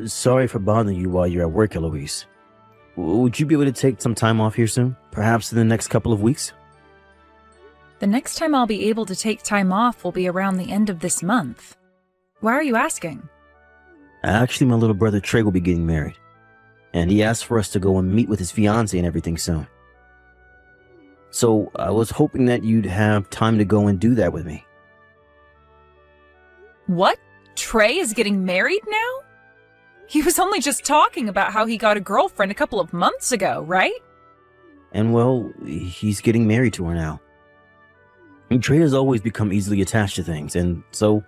Sorry for bothering you while you're at work, Eloise. Would you be able to take some time off here soon? Perhaps in the next couple of weeks? The next time I'll be able to take time off will be around the end of this month. Why are you asking? Actually, my little brother Trey will be getting married. And he asked for us to go and meet with his fiancée and everything soon. So I was hoping that you'd have time to go and do that with me. What? Trey is getting married now? He was only just talking about how he got a girlfriend a couple of months ago, right? And well, he's getting married to her now. And Trey has always become easily attached to things, and so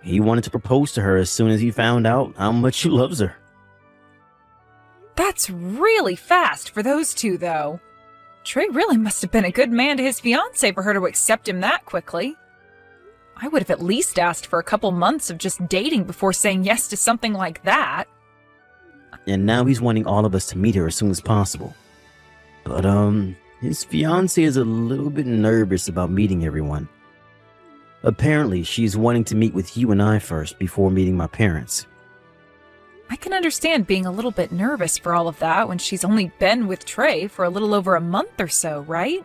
he wanted to propose to her as soon as he found out how much he loves her. That's really fast for those two, though. Trey really must have been a good man to his fiancée for her to accept him that quickly. I would have at least asked for a couple months of just dating before saying yes to something like that. And now he's wanting all of us to meet her as soon as possible. But, his fiancée is a little bit nervous about meeting everyone. Apparently, she's wanting to meet with you and I first before meeting my parents. I can understand being a little bit nervous for all of that when she's only been with Trey for a little over a month or so, right?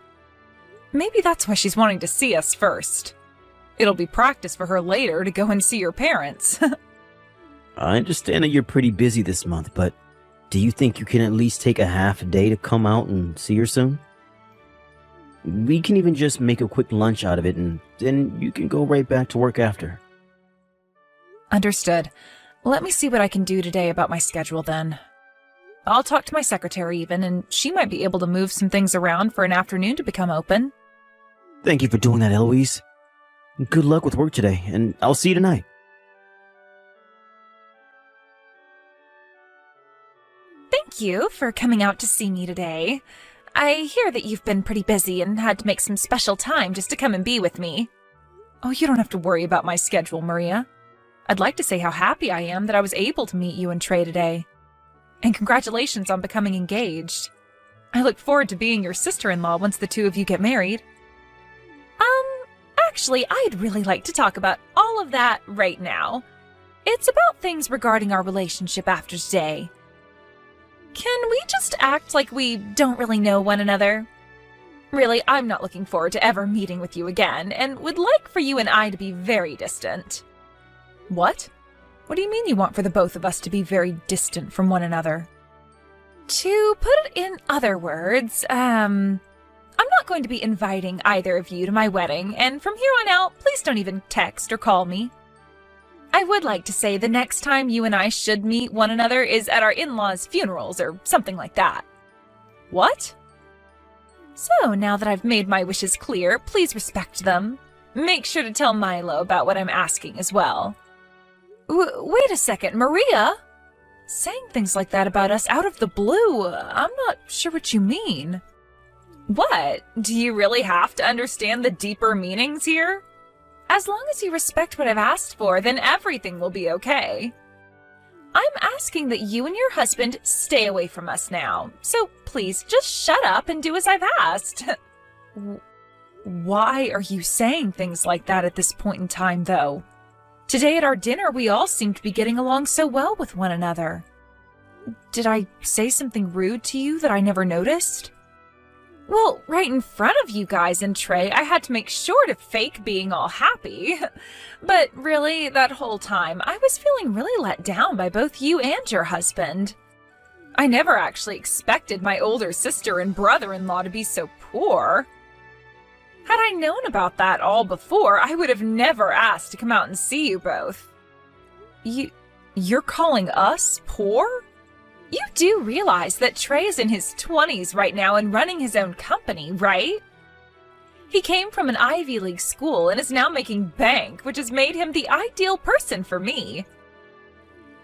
Maybe that's why she's wanting to see us first. It'll be practice for her later to go and see your parents. I understand that you're pretty busy this month, but do you think you can at least take a half a day to come out and see her soon? We can even just make a quick lunch out of it, and then you can go right back to work after. Understood. Let me see what I can do today about my schedule then. I'll talk to my secretary even, and she might be able to move some things around for an afternoon to become open. Thank you for doing that, Eloise. Good luck with work today, and I'll see you tonight. Thank you for coming out to see me today. I hear that you've been pretty busy and had to make some special time just to come and be with me. Oh, you don't have to worry about my schedule, Maria. I'd like to say how happy I am that I was able to meet you and Trey today. And congratulations on becoming engaged. I look forward to being your sister-in-law once the two of you get married. Actually, I'd really like to talk about all of that right now. It's about things regarding our relationship after today. Can we just act like we don't really know one another? Really, I'm not looking forward to ever meeting with you again, and would like for you and I to be very distant. What? What do you mean you want for the both of us to be very distant from one another? To put it in other words, I'm not going to be inviting either of you to my wedding, and from here on out, please don't even text or call me. I would like to say the next time you and I should meet one another is at our in-laws' funerals or something like that. What? So, now that I've made my wishes clear, please respect them. Make sure to tell Milo about what I'm asking as well. Wait a second, Maria? Saying things like that about us out of the blue, I'm not sure what you mean. What? Do you really have to understand the deeper meanings here? As long as you respect what I've asked for, then everything will be okay. I'm asking that you and your husband stay away from us now, so please just shut up and do as I've asked. Why are you saying things like that at this point in time, though? Today at our dinner, we all seem to be getting along so well with one another. Did I say something rude to you that I never noticed? Well, right in front of you guys and Trey, I had to make sure to fake being all happy. But really, that whole time, I was feeling really let down by both you and your husband. I never actually expected my older sister and brother-in-law to be so poor. Had I known about that all before, I would have never asked to come out and see you both. You're calling us poor? You do realize that Trey is in his 20s right now and running his own company, right? He came from an Ivy League school and is now making bank, which has made him the ideal person for me.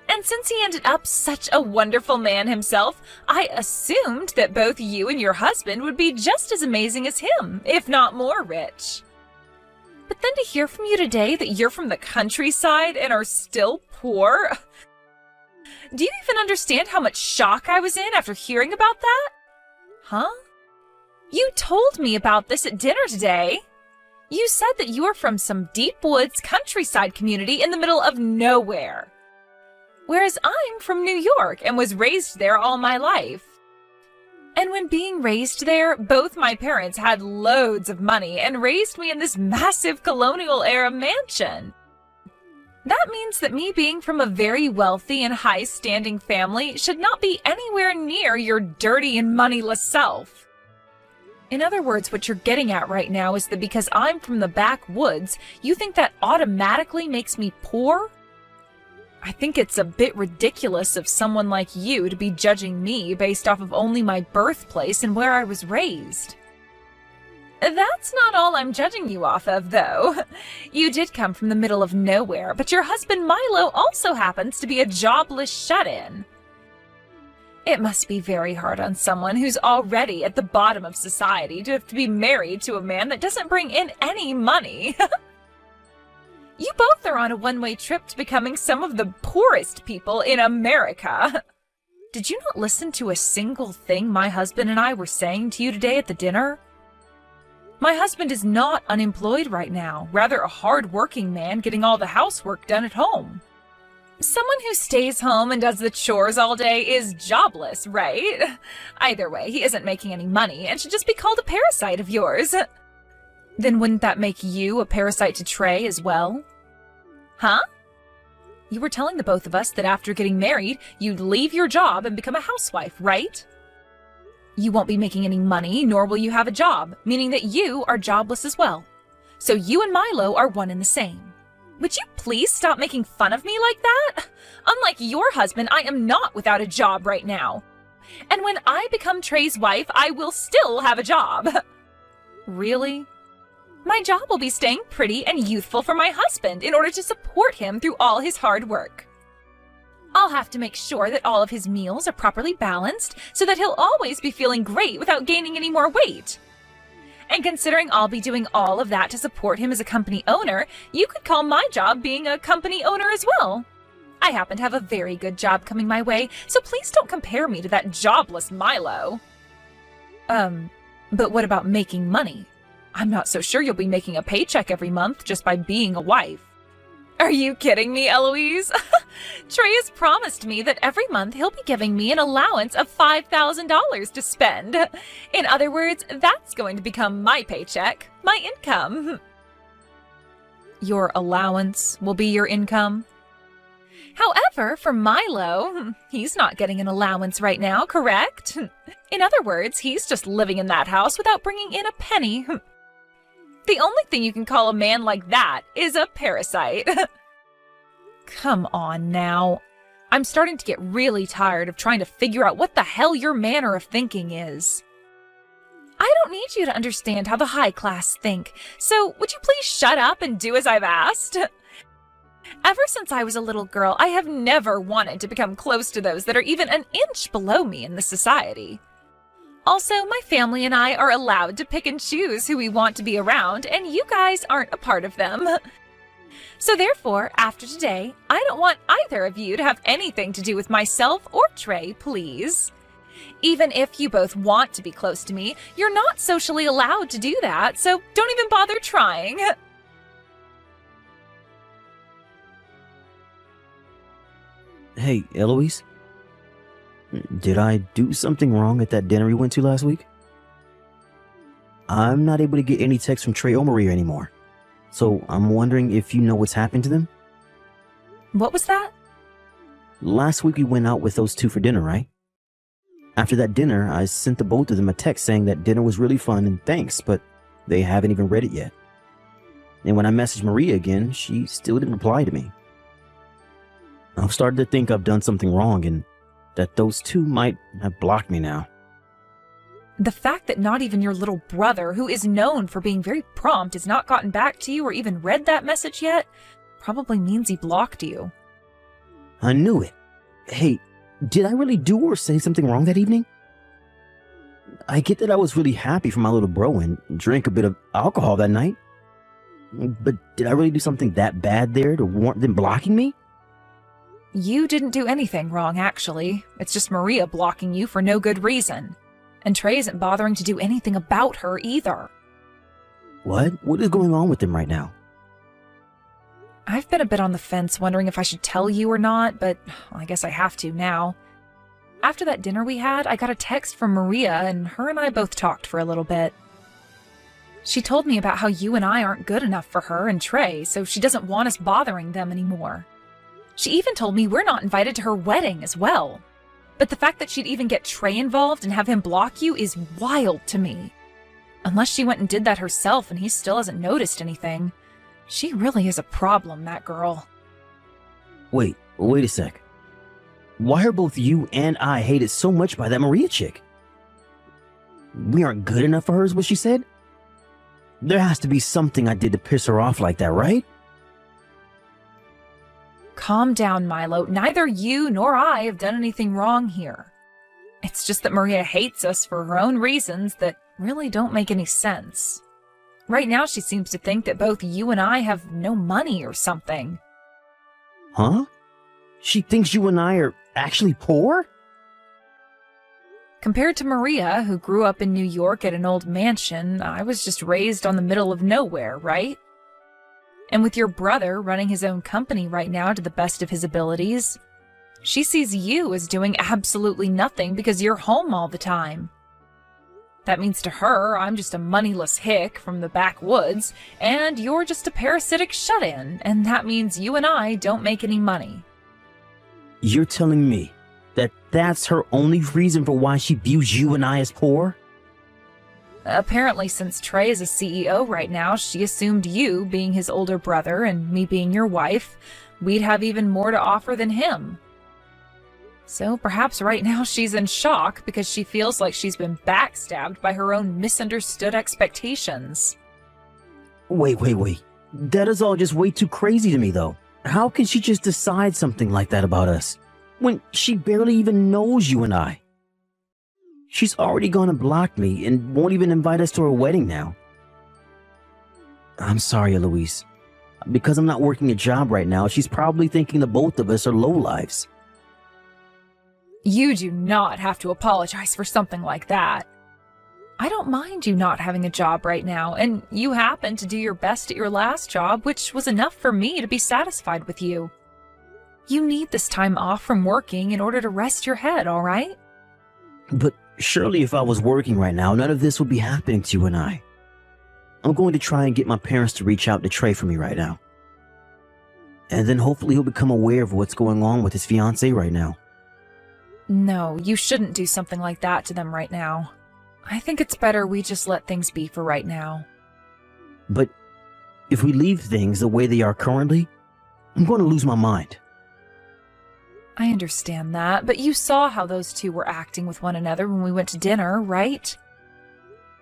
And since he ended up such a wonderful man himself, I assumed that both you and your husband would be just as amazing as him, if not more rich. But then to hear from you today that you're from the countryside and are still poor... Do you even understand how much shock I was in after hearing about that? Huh? You told me about this at dinner today. You said that you are from some deep woods countryside community in the middle of nowhere. whereas I'm from New York and was raised there all my life. And when being raised there, both my parents had loads of money and raised me in this massive colonial-era mansion. That means that me being from a very wealthy and high-standing family should not be anywhere near your dirty and moneyless self. In other words, what you're getting at right now is that because I'm from the backwoods, you think that automatically makes me poor? I think it's a bit ridiculous of someone like you to be judging me based off of only my birthplace and where I was raised. That's not all I'm judging you off of, though. You did come from the middle of nowhere, but your husband Milo also happens to be a jobless shut-in. It must be very hard on someone who's already at the bottom of society to have to be married to a man that doesn't bring in any money. You both are on a one-way trip to becoming some of the poorest people in America. Did you not listen to a single thing my husband and I were saying to you today at the dinner? My husband is not unemployed right now, rather a hard-working man getting all the housework done at home. Someone who stays home and does the chores all day is jobless, right? Either way, he isn't making any money and should just be called a parasite of yours. Then wouldn't that make you a parasite to Trey as well? Huh? You were telling the both of us that after getting married, you'd leave your job and become a housewife, right? You won't be making any money, nor will you have a job, meaning that you are jobless as well. So you and Milo are one and the same. Would you please stop making fun of me like that? Unlike your husband, I am not without a job right now. And when I become Trey's wife, I will still have a job. Really? My job will be staying pretty and youthful for my husband in order to support him through all his hard work. I'll have to make sure that all of his meals are properly balanced so that he'll always be feeling great without gaining any more weight. And considering I'll be doing all of that to support him as a company owner, you could call my job being a company owner as well. I happen to have a very good job coming my way, so please don't compare me to that jobless Milo. But what about making money? I'm not so sure you'll be making a paycheck every month just by being a wife. Are you kidding me, Eloise? Trey has promised me that every month he'll be giving me an allowance of $5,000 to spend. In other words, that's going to become my paycheck, my income. Your allowance will be your income? However, for Milo, he's not getting an allowance right now, correct? In other words, he's just living in that house without bringing in a penny. The only thing you can call a man like that is a parasite. Come on now. I'm starting to get really tired of trying to figure out what the hell your manner of thinking is. I don't need you to understand how the high class think, so would you please shut up and do as I've asked? Ever since I was a little girl, I have never wanted to become close to those that are even an inch below me in the society. Also, my family and I are allowed to pick and choose who we want to be around, and you guys aren't a part of them. So therefore, after today, I don't want either of you to have anything to do with myself or Trey, please. Even if you both want to be close to me, you're not socially allowed to do that, so don't even bother trying. Hey, Eloise? Did I do something wrong at that dinner we went to last week? I'm not able to get any texts from Trey or Maria anymore. So I'm wondering if you know what's happened to them? What was that? Last week we went out with those two for dinner, right? After that dinner, I sent the both of them a text saying that dinner was really fun and thanks, but they haven't even read it yet. And when I messaged Maria again, she still didn't reply to me. I've started to think I've done something wrong and that those two might have blocked me now. The fact that not even your little brother, who is known for being very prompt, has not gotten back to you or even read that message yet, probably means he blocked you. I knew it. Hey, did I really do or say something wrong that evening? I get that I was really happy for my little bro and drank a bit of alcohol that night. But did I really do something that bad there to warrant them blocking me? You didn't do anything wrong, actually. It's just Maria blocking you for no good reason. And Trey isn't bothering to do anything about her either. What? What is going on with them right now? I've been a bit on the fence, wondering if I should tell you or not, but I guess I have to now. After that dinner we had, I got a text from Maria, and her and I both talked for a little bit. She told me about how you and I aren't good enough for her and Trey, so she doesn't want us bothering them anymore. She even told me we're not invited to her wedding as well. But the fact that she'd even get Trey involved and have him block you is wild to me. Unless she went and did that herself and he still hasn't noticed anything. She really is a problem, that girl. Wait a sec. Why are both you and I hated so much by that Maria chick? We aren't good enough for her is what she said? There has to be something I did to piss her off like that, right? Calm down, Milo. Neither you nor I have done anything wrong here. It's just that Maria hates us for her own reasons that really don't make any sense. Right now she seems to think that both you and I have no money or something. Huh? She thinks you and I are actually poor? Compared to Maria, who grew up in New York at an old mansion, I was just raised on the middle of nowhere, right? And with your brother running his own company right now to the best of his abilities, she sees you as doing absolutely nothing because you're home all the time. That means to her, I'm just a moneyless hick from the backwoods, and you're just a parasitic shut-in, and that means you and I don't make any money. You're telling me that that's her only reason for why she views you and I as poor? Apparently, since Trey is a CEO right now, she assumed you, being his older brother and me being your wife, we'd have even more to offer than him. So perhaps right now she's in shock because she feels like she's been backstabbed by her own misunderstood expectations. Wait. That is all just way too crazy to me, though. How can she just decide something like that about us when she barely even knows you and I? She's already gonna block me and won't even invite us to her wedding now. I'm sorry, Eloise. Because I'm not working a job right now, she's probably thinking the both of us are lowlives. You do not have to apologize for something like that. I don't mind you not having a job right now, and you happened to do your best at your last job, which was enough for me to be satisfied with you. You need this time off from working in order to rest your head, all right? But surely if I was working right now, none of this would be happening to you and I. I'm going to try and get my parents to reach out to Trey for me right now. And then hopefully he'll become aware of what's going on with his fiancée right now. No, you shouldn't do something like that to them right now. I think it's better we just let things be for right now. But if we leave things the way they are currently, I'm going to lose my mind. I understand that, but you saw how those two were acting with one another when we went to dinner, right?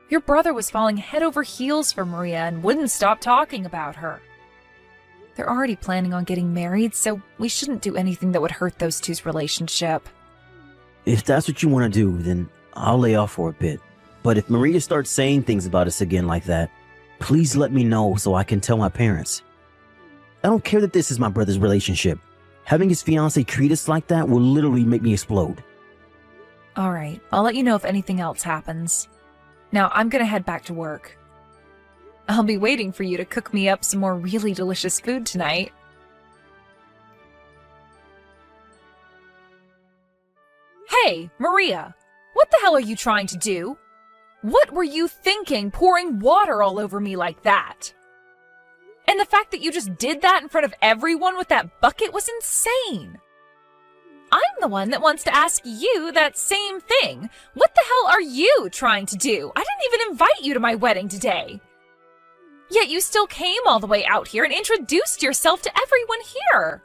Your brother was falling head over heels for Maria and wouldn't stop talking about her. They're already planning on getting married, so we shouldn't do anything that would hurt those two's relationship. If that's what you want to do, then I'll lay off for a bit. But if Maria starts saying things about us again like that, please let me know so I can tell my parents. I don't care that this is my brother's relationship. Having his fiancée treat us like that will literally make me explode. All right, I'll let you know if anything else happens. Now, I'm gonna head back to work. I'll be waiting for you to cook me up some more really delicious food tonight. Hey, Maria! What the hell are you trying to do? What were you thinking, pouring water all over me like that? And the fact that you just did that in front of everyone with that bucket was insane. I'm the one that wants to ask you that same thing. What the hell are you trying to do? I didn't even invite you to my wedding today. Yet you still came all the way out here and introduced yourself to everyone here.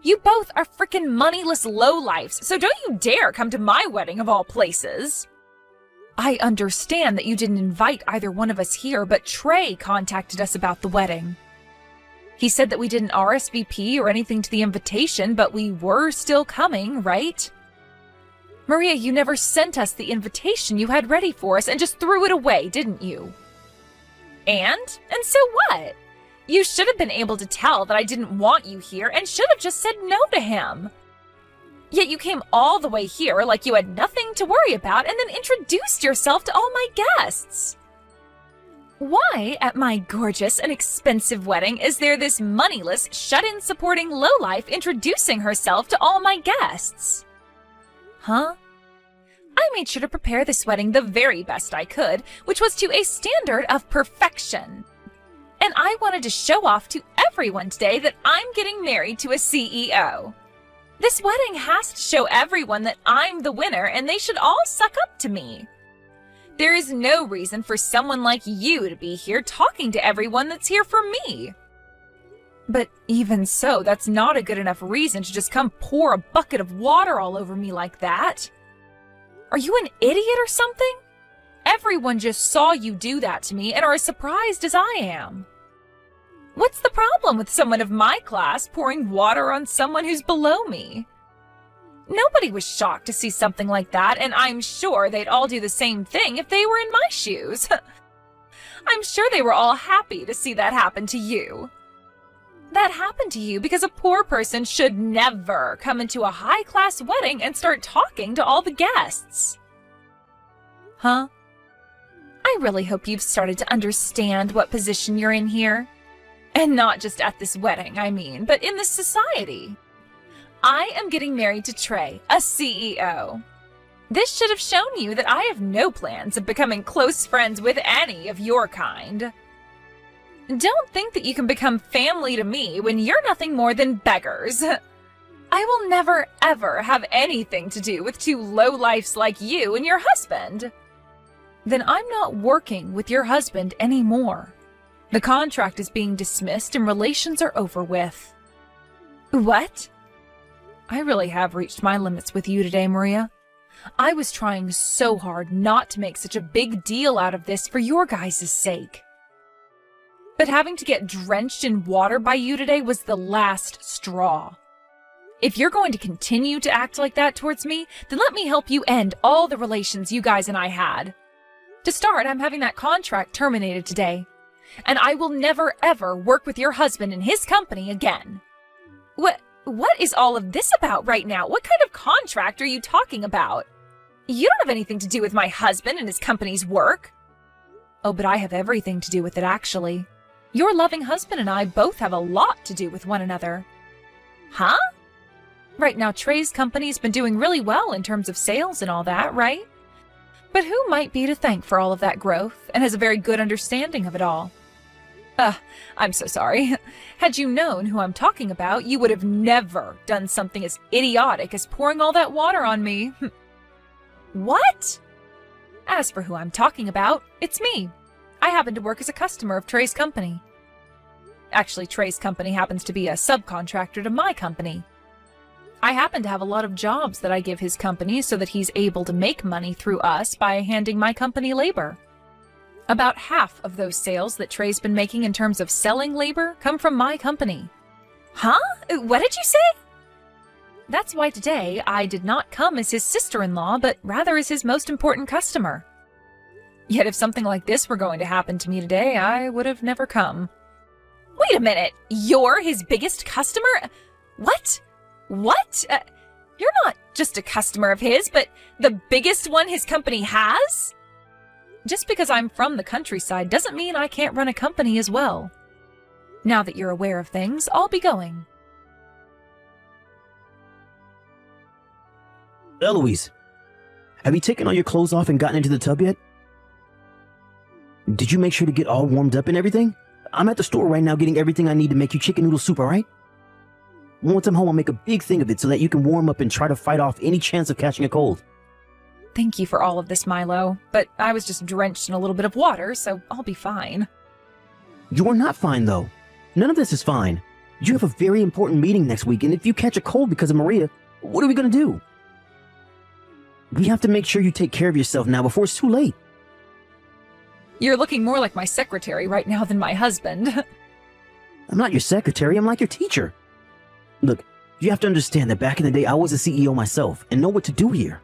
You both are frickin' moneyless lowlifes, so don't you dare come to my wedding of all places. I understand that you didn't invite either one of us here, but Trey contacted us about the wedding. He said that we didn't RSVP or anything to the invitation, but we were still coming, right? Maria, you never sent us the invitation you had ready for us and just threw it away, didn't you? And so what? You should have been able to tell that I didn't want you here and should have just said no to him. Yet you came all the way here like you had nothing to worry about and then introduced yourself to all my guests. Why, at my gorgeous and expensive wedding, is there this moneyless, shut-in supporting lowlife introducing herself to all my guests? Huh? I made sure to prepare this wedding the very best I could, which was to a standard of perfection. And I wanted to show off to everyone today that I'm getting married to a CEO. This wedding has to show everyone that I'm the winner and they should all suck up to me. There is no reason for someone like you to be here talking to everyone that's here for me. But even so, that's not a good enough reason to just come pour a bucket of water all over me like that. Are you an idiot or something? Everyone just saw you do that to me and are as surprised as I am. What's the problem with someone of my class pouring water on someone who's below me? Nobody was shocked to see something like that, and I'm sure they'd all do the same thing if they were in my shoes. I'm sure they were all happy to see that happen to you. That happened to you because a poor person should never come into a high-class wedding and start talking to all the guests. Huh? I really hope you've started to understand what position you're in here. And not just at this wedding, I mean, but in this society. I am getting married to Trey, a CEO. This should have shown you that I have no plans of becoming close friends with any of your kind. Don't think that you can become family to me when you're nothing more than beggars. I will never, ever have anything to do with two lowlifes like you and your husband. Then I'm not working with your husband anymore. The contract is being dismissed and relations are over with. What? I really have reached my limits with you today, Maria. I was trying so hard not to make such a big deal out of this for your guys' sake. But having to get drenched in water by you today was the last straw. If you're going to continue to act like that towards me, then let me help you end all the relations you guys and I had. To start, I'm having that contract terminated today. And I will never ever work with your husband and his company again. What is all of this about right now? What kind of contract are you talking about? You don't have anything to do with my husband and his company's work. Oh, but I have everything to do with it, actually. Your loving husband and I both have a lot to do with one another. Huh? Right now, Trey's company's been doing really well in terms of sales and all that, right? But who might be to thank for all of that growth and has a very good understanding of it all? I'm so sorry. Had you known who I'm talking about, you would have never done something as idiotic as pouring all that water on me. What? As for who I'm talking about, it's me. I happen to work as a customer of Trey's company. Actually, Trey's company happens to be a subcontractor to my company. I happen to have a lot of jobs that I give his company so that he's able to make money through us by handing my company labor. About half of those sales that Trey's been making in terms of selling labor come from my company. Huh? What did you say? That's why today I did not come as his sister-in-law, but rather as his most important customer. Yet if something like this were going to happen to me today, I would have never come. Wait a minute, you're his biggest customer? What? What? You're not just a customer of his, but the biggest one his company has? Just because I'm from the countryside doesn't mean I can't run a company as well. Now that you're aware of things, I'll be going. Eloise, have you taken all your clothes off and gotten into the tub yet? Did you make sure to get all warmed up and everything? I'm at the store right now getting everything I need to make you chicken noodle soup, alright? Once I'm home, I'll make a big thing of it so that you can warm up and try to fight off any chance of catching a cold. Thank you for all of this, Milo, but I was just drenched in a little bit of water, so I'll be fine. You're not fine, though. None of this is fine. You have a very important meeting next week, and if you catch a cold because of Maria, what are we going to do? We have to make sure you take care of yourself now before it's too late. You're looking more like my secretary right now than my husband. I'm not your secretary, I'm like your teacher. Look, you have to understand that back in the day, I was a CEO myself and know what to do here.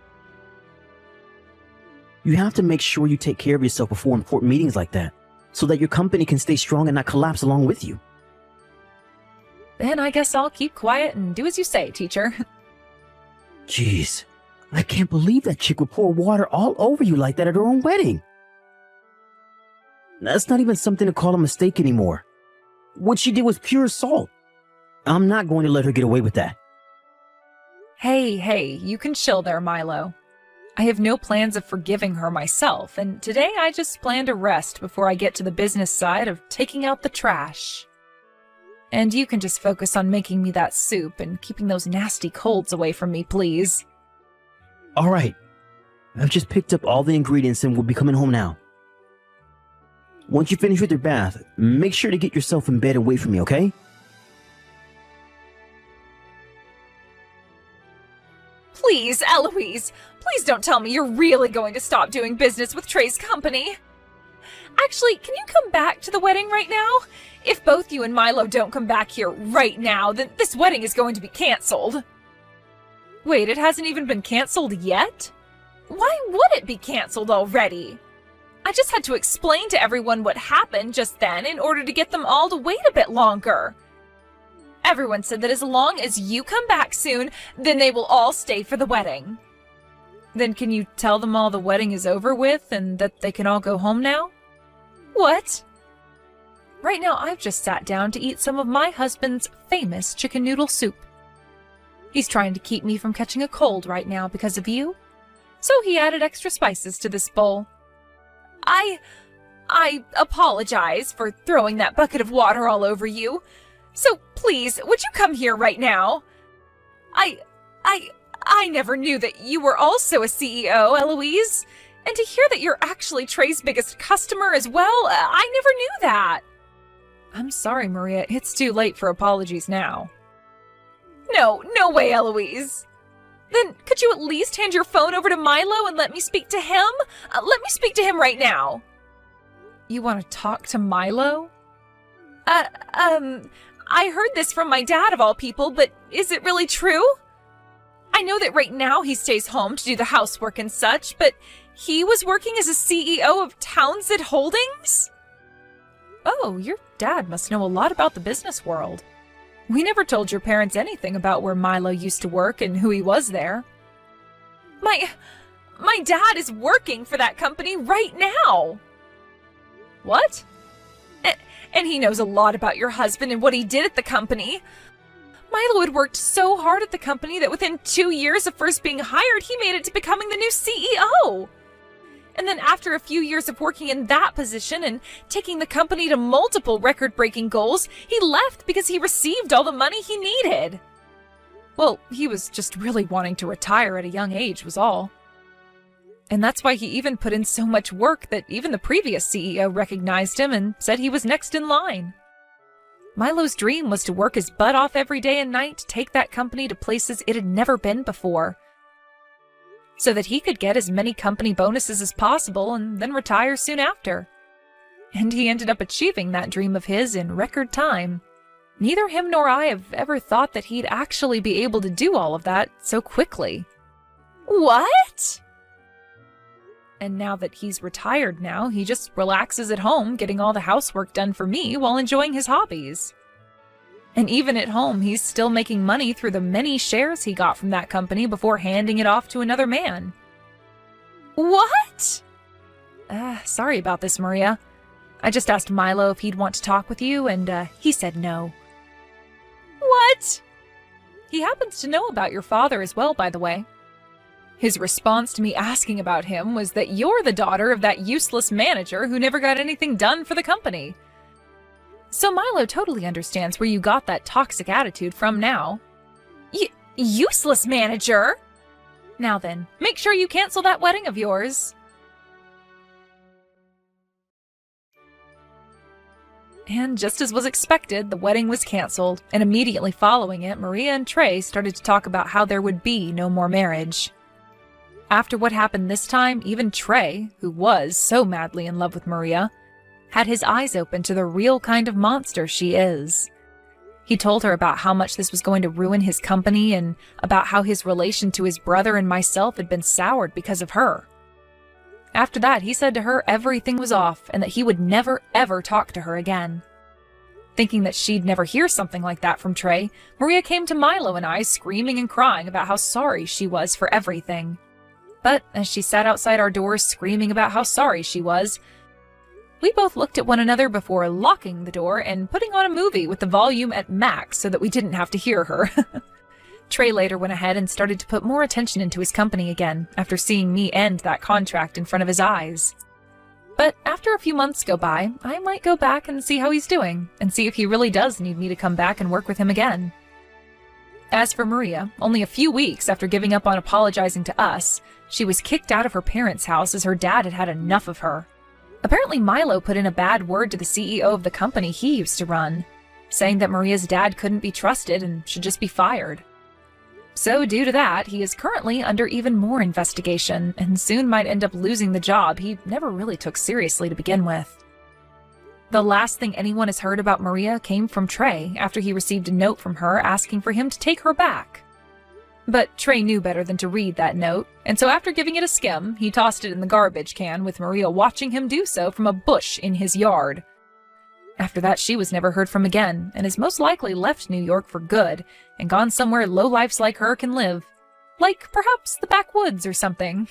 You have to make sure you take care of yourself before important meetings like that, so that your company can stay strong and not collapse along with you. Then I guess I'll keep quiet and do as you say, teacher. Jeez, I can't believe that chick would pour water all over you like that at her own wedding. That's not even something to call a mistake anymore. What she did was pure assault. I'm not going to let her get away with that. Hey, you can chill there, Milo. I have no plans of forgiving her myself, and today I just plan to rest before I get to the business side of taking out the trash. And you can just focus on making me that soup and keeping those nasty colds away from me, please. All right. I've just picked up all the ingredients and we'll be coming home now. Once you finish with your bath, make sure to get yourself in bed away from me, okay? Please, Eloise, please don't tell me you're really going to stop doing business with Trey's company. Actually, can you come back to the wedding right now? If both you and Milo don't come back here right now, then this wedding is going to be canceled. Wait, it hasn't even been canceled yet? Why would it be canceled already? I just had to explain to everyone what happened just then in order to get them all to wait a bit longer. Everyone said that as long as you come back soon, then they will all stay for the wedding. Then can you tell them all the wedding is over with and that they can all go home now? What? Right now, I've just sat down to eat some of my husband's famous chicken noodle soup. He's trying to keep me from catching a cold right now because of you, so he added extra spices to this bowl. I apologize for throwing that bucket of water all over you. So please, would you come here right now? I never knew that you were also a CEO, Eloise. And to hear that you're actually Trey's biggest customer as well, I never knew that. I'm sorry, Maria. It's too late for apologies now. No way, Eloise. Then could you at least hand your phone over to Milo and let me speak to him? Let me speak to him right now. You want to talk to Milo? I heard this from my dad of all people, but is it really true? I know that right now he stays home to do the housework and such, but he was working as a CEO of Townsend Holdings? Oh, your dad must know a lot about the business world. We never told your parents anything about where Milo used to work and who he was there. My dad is working for that company right now. What? And he knows a lot about your husband and what he did at the company. Milo had worked so hard at the company that within 2 years of first being hired, he made it to becoming the new CEO. And then after a few years of working in that position and taking the company to multiple record-breaking goals, he left because he received all the money he needed. Well, he was just really wanting to retire at a young age was all. And that's why he even put in so much work that even the previous CEO recognized him and said he was next in line. Milo's dream was to work his butt off every day and night to take that company to places it had never been before, so that he could get as many company bonuses as possible and then retire soon after. And he ended up achieving that dream of his in record time. Neither him nor I have ever thought that he'd actually be able to do all of that so quickly. What? And now that he's retired now, he just relaxes at home, getting all the housework done for me while enjoying his hobbies. And even at home, he's still making money through the many shares he got from that company before handing it off to another man. What? Sorry about this, Maria. I just asked Milo if he'd want to talk with you, and he said no. What? He happens to know about your father as well, by the way. His response to me asking about him was that you're the daughter of that useless manager who never got anything done for the company. So Milo totally understands where you got that toxic attitude from now. Useless manager? Now then, make sure you cancel that wedding of yours. And just as was expected, the wedding was canceled, and immediately following it, Maria and Trey started to talk about how there would be no more marriage. After what happened this time, even Trey, who was so madly in love with Maria, had his eyes open to the real kind of monster she is. He told her about how much this was going to ruin his company and about how his relation to his brother and myself had been soured because of her. After that, he said to her everything was off and that he would never ever talk to her again. Thinking that she'd never hear something like that from Trey, Maria came to Milo and I screaming and crying about how sorry she was for everything. But as she sat outside our doors screaming about how sorry she was, We both looked at one another before locking the door and putting on a movie with the volume at max so that we didn't have to hear her. Trey later went ahead and started to put more attention into his company again after seeing me end that contract in front of his eyes. But after a few months go by, I might go back and see how he's doing and see if he really does need me to come back and work with him again. As for Maria, only a few weeks after giving up on apologizing to us, she was kicked out of her parents' house as her dad had had enough of her. Apparently Milo put in a bad word to the CEO of the company he used to run, saying that Maria's dad couldn't be trusted and should just be fired. So due to that, he is currently under even more investigation and soon might end up losing the job he never really took seriously to begin with. The last thing anyone has heard about Maria came from Trey after he received a note from her asking for him to take her back. But Trey knew better than to read that note, and so after giving it a skim, he tossed it in the garbage can with Maria watching him do so from a bush in his yard. After that, she was never heard from again, and has most likely left New York for good and gone somewhere lowlifes like her can live. Like perhaps the backwoods or something.